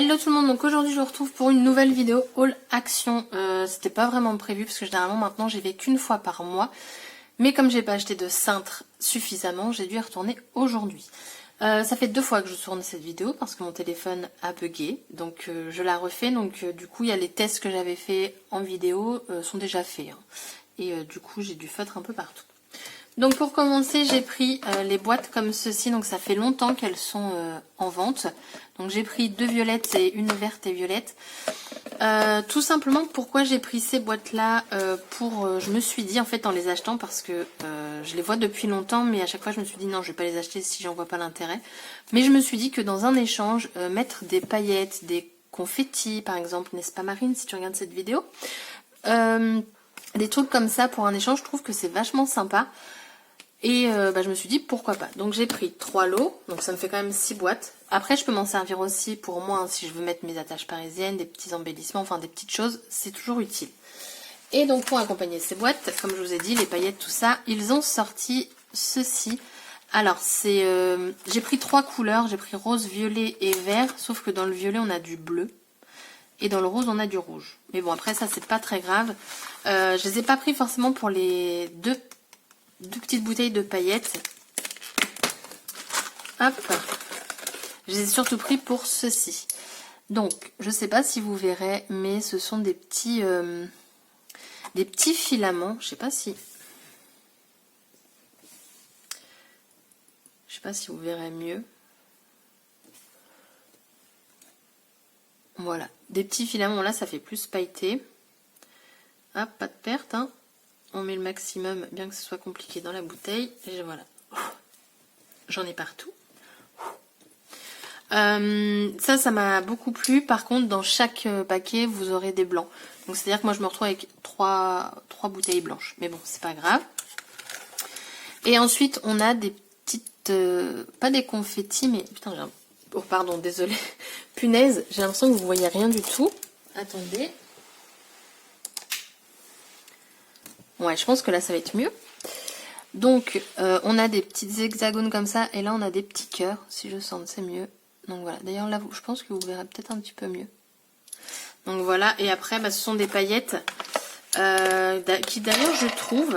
Hello tout le monde, donc aujourd'hui je vous retrouve pour une nouvelle vidéo haul action. C'était pas vraiment prévu parce que généralement maintenant j'y vais qu'une fois par mois. Mais comme j'ai pas acheté de cintre suffisamment, j'ai dû y retourner aujourd'hui. Ça fait 2 fois que je tourne cette vidéo parce que mon téléphone a bugué. Donc je la refais, donc du coup il y a les tests que j'avais fait en vidéo sont déjà faits. Hein. Et du coup j'ai du feutre un peu partout. Donc pour commencer, j'ai pris les boîtes comme ceci, donc ça fait longtemps qu'elles sont en vente. Donc j'ai pris 2 violettes et une verte et violette. Tout simplement pourquoi j'ai pris ces boîtes là, je me suis dit en fait en les achetant parce que je les vois depuis longtemps, mais à chaque fois je me suis dit non, je vais pas les acheter si j'en vois pas l'intérêt. Mais je me suis dit que dans un échange, mettre des paillettes, des confettis par exemple, n'est-ce pas Marine si tu regardes cette vidéo, des trucs comme ça pour un échange, je trouve que c'est vachement sympa. Et je me suis dit pourquoi pas. Donc j'ai pris 3 lots, donc ça me fait quand même 6 boîtes. Après je peux m'en servir aussi pour moi, hein, si je veux mettre mes attaches parisiennes, des petits embellissements, enfin des petites choses, c'est toujours utile. Et donc pour accompagner ces boîtes, comme je vous ai dit, les paillettes, tout ça, ils ont sorti ceci. Alors c'est, j'ai pris 3 couleurs, j'ai pris rose, violet et vert, sauf que dans le violet on a du bleu. Et dans le rose on a du rouge. Mais bon après ça c'est pas très grave. Je les ai pas pris forcément pour les deux petites bouteilles de paillettes. Hop. Je les ai surtout pris pour ceci. Donc, je sais pas si vous verrez, mais ce sont des petits filaments. Je sais pas si vous verrez mieux. Voilà, des petits filaments. Là, ça fait plus pailleté. Hop, pas de perte, hein. On met le maximum, bien que ce soit compliqué, dans la bouteille. Et voilà. J'en ai partout. Ça m'a beaucoup plu. Par contre, dans chaque paquet, vous aurez des blancs. Donc, c'est-à-dire que moi, je me retrouve avec 3 bouteilles blanches. Mais bon, c'est pas grave. Et ensuite, on a des petites... pas des confettis, mais... Putain, j'ai un... Oh, pardon, désolé. Punaise, j'ai l'impression que vous voyez rien du tout. Attendez. Ouais, je pense que là, ça va être mieux. Donc, on a des petites hexagones comme ça. Et là, on a des petits cœurs. Si je sens, c'est mieux. Donc voilà. D'ailleurs, là, je pense que vous verrez peut-être un petit peu mieux. Donc voilà. Et après, ce sont des paillettes qui, d'ailleurs, je trouve...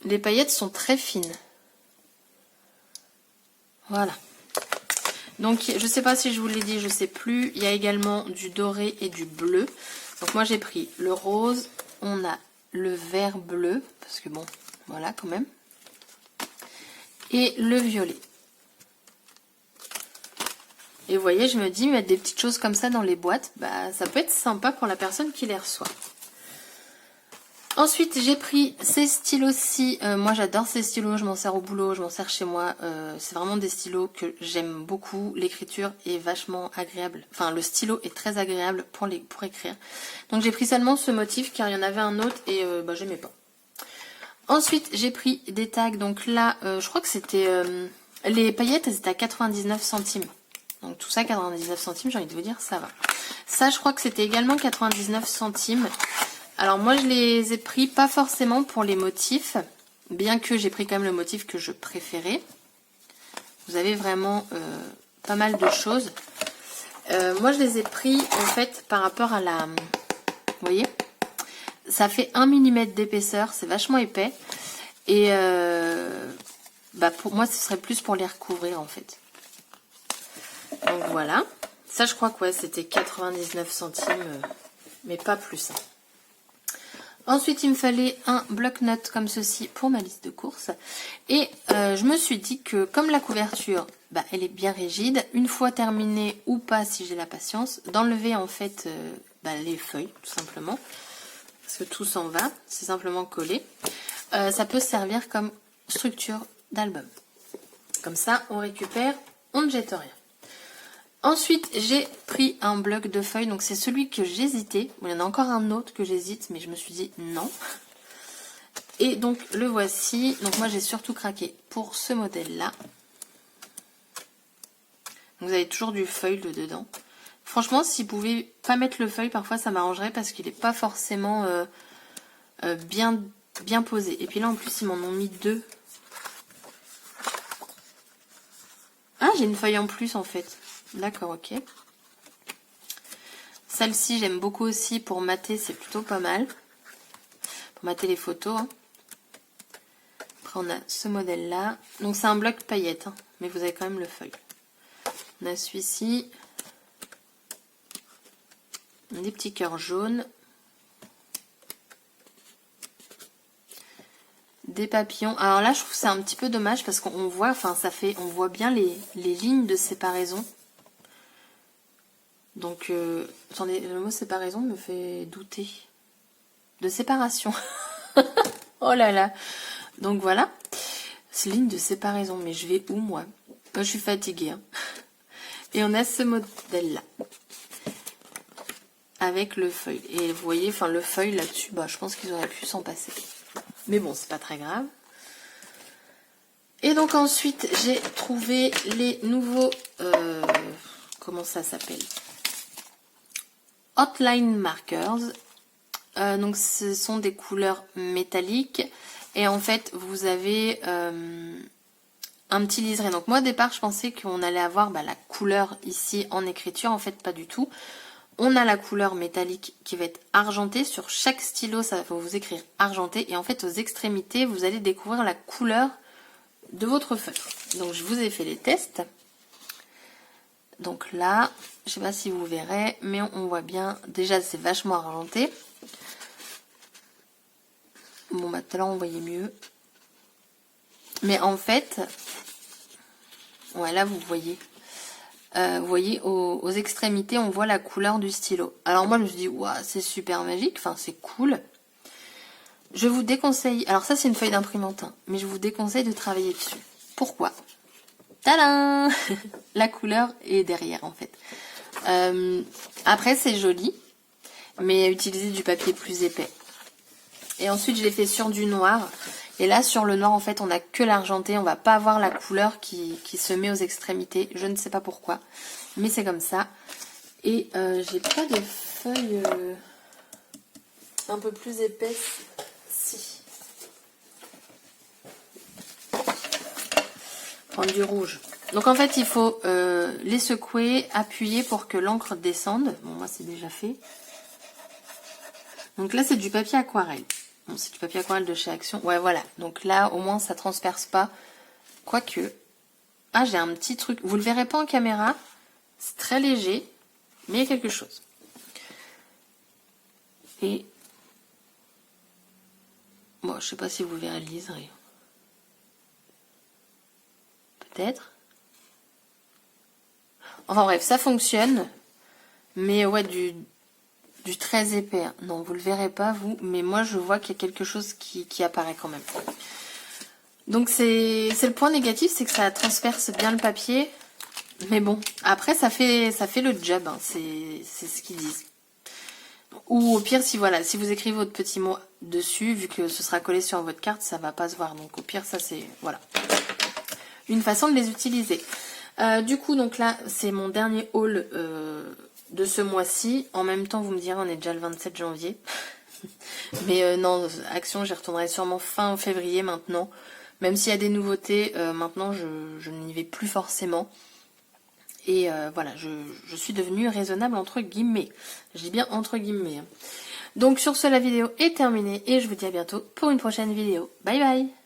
Les paillettes sont très fines. Voilà. Donc, je sais pas si je vous l'ai dit, je sais plus. Il y a également du doré et du bleu. Donc, moi, j'ai pris le rose. On a le vert bleu. Parce que bon, voilà quand même. Et le violet. Et vous voyez, je me dis, mettre des petites choses comme ça dans les boîtes, ça peut être sympa pour la personne qui les reçoit. Ensuite, j'ai pris ces stylos-ci. Moi, j'adore ces stylos. Je m'en sers au boulot, je m'en sers chez moi. C'est vraiment des stylos que j'aime beaucoup. L'écriture est vachement agréable. Enfin, le stylo est très agréable pour écrire. Donc, j'ai pris seulement ce motif car il y en avait un autre et j'aimais pas. Ensuite, j'ai pris des tags. Donc là, je crois que c'était... les paillettes, elles étaient à 99 centimes. Donc tout ça, 99 centimes, j'ai envie de vous dire, ça va. Ça, je crois que c'était également 99 centimes. Alors moi, je les ai pris pas forcément pour les motifs, bien que j'ai pris quand même le motif que je préférais. Vous avez vraiment pas mal de choses. Moi, je les ai pris en fait par rapport à la... Vous voyez ? Ça fait 1 mm d'épaisseur, c'est vachement épais. Et pour moi, ce serait plus pour les recouvrir en fait. Donc voilà. Ça, je crois que ouais, c'était 99 centimes, mais pas plus. Hein. Ensuite, il me fallait un bloc-notes comme ceci pour ma liste de courses. Et je me suis dit que comme la couverture, elle est bien rigide, une fois terminée ou pas, si j'ai la patience, d'enlever en fait les feuilles, tout simplement. Parce que tout s'en va, c'est simplement collé. Ça peut servir comme structure d'album. Comme ça, on récupère, on ne jette rien. Ensuite, j'ai pris un bloc de feuilles. Donc, c'est celui que j'hésitais. Bon, il y en a encore un autre que j'hésite, mais je me suis dit non. Et donc, le voici. Donc, moi, j'ai surtout craqué pour ce modèle-là. Vous avez toujours du feuille dedans. Franchement, si vous pouvez pas mettre le feuille, parfois, ça m'arrangerait parce qu'il n'est pas forcément bien posé. Et puis là, en plus, ils m'en ont mis 2. Ah, j'ai une feuille en plus, en fait. D'accord, ok. Celle-ci, j'aime beaucoup aussi pour mater, c'est plutôt pas mal. Pour mater les photos. Hein. Après, on a ce modèle-là. Donc, c'est un bloc paillettes, hein, mais vous avez quand même le feuille. On a celui-ci. Des petits cœurs jaunes. Des papillons. Alors là, je trouve que c'est un petit peu dommage parce qu'on voit, enfin, on voit bien les lignes de séparaison. Donc, attendez, le mot séparation me fait douter. De séparation. Oh là là. Donc voilà. C'est ligne de séparaison. Mais je vais où, moi? Je suis fatiguée. Hein. Et on a ce modèle-là. Avec le feuille. Et vous voyez, enfin, le feuille là-dessus, bah, je pense qu'ils auraient pu s'en passer. Mais bon, c'est pas très grave. Et donc ensuite, j'ai trouvé les nouveaux... comment ça s'appelle? Outline Markers. Donc ce sont des couleurs métalliques. Et en fait, vous avez un petit liseré. Donc moi, au départ, je pensais qu'on allait avoir la couleur ici en écriture. En fait, pas du tout. On a la couleur métallique qui va être argentée. Sur chaque stylo, ça va vous écrire argenté. Et en fait, aux extrémités, vous allez découvrir la couleur de votre feutre. Donc, je vous ai fait les tests. Donc là, je ne sais pas si vous verrez, mais on voit bien. Déjà, c'est vachement argenté. Bon, bah, tout à l'heure, on voyait mieux. Mais en fait, ouais, là, vous voyez. Vous voyez, aux extrémités, on voit la couleur du stylo. Alors moi, je me suis dit, waouh, c'est super magique, enfin, c'est cool. Je vous déconseille, alors ça, c'est une feuille d'imprimante, hein, mais je vous déconseille de travailler dessus. Pourquoi? Tadam! La couleur est derrière, en fait. Après, c'est joli, mais utilisez du papier plus épais. Et ensuite, je l'ai fait sur du noir. Et là, sur le noir, en fait, on n'a que l'argenté. On va pas avoir la couleur qui se met aux extrémités. Je ne sais pas pourquoi. Mais c'est comme ça. Et j'ai pas de feuilles un peu plus épaisses. Si. Prendre du rouge. Donc, en fait, il faut les secouer, appuyer pour que l'encre descende. Bon, moi, c'est déjà fait. Donc là, c'est du papier aquarelle. Bon, c'est du papier aquarelle de chez Action. Ouais, voilà. Donc là, au moins, ça transperce pas. Quoique. Ah, j'ai un petit truc. Vous le verrez pas en caméra. C'est très léger. Mais il y a quelque chose. Et... bon, je sais pas si vous verrez le liseré. Peut-être. Enfin bref, ça fonctionne. Mais ouais, du très épais. Non, vous le verrez pas, vous. Mais moi, je vois qu'il y a quelque chose qui apparaît quand même. Donc, c'est le point négatif, c'est que ça transperce bien le papier. Mais bon, après, ça fait le job. Hein, c'est ce qu'ils disent. Ou au pire, si vous écrivez votre petit mot dessus, vu que ce sera collé sur votre carte, ça va pas se voir. Donc, au pire, ça, c'est... voilà. Une façon de les utiliser. Du coup, donc là, c'est mon dernier haul... de ce mois-ci. En même temps, vous me direz, on est déjà le 27 janvier. Mais non, Action, j'y retournerai sûrement fin février maintenant. Même s'il y a des nouveautés, maintenant, je n'y vais plus forcément. Et voilà, je suis devenue raisonnable entre guillemets. Je dis bien entre guillemets. Hein. Donc sur ce, la vidéo est terminée. Et je vous dis à bientôt pour une prochaine vidéo. Bye bye!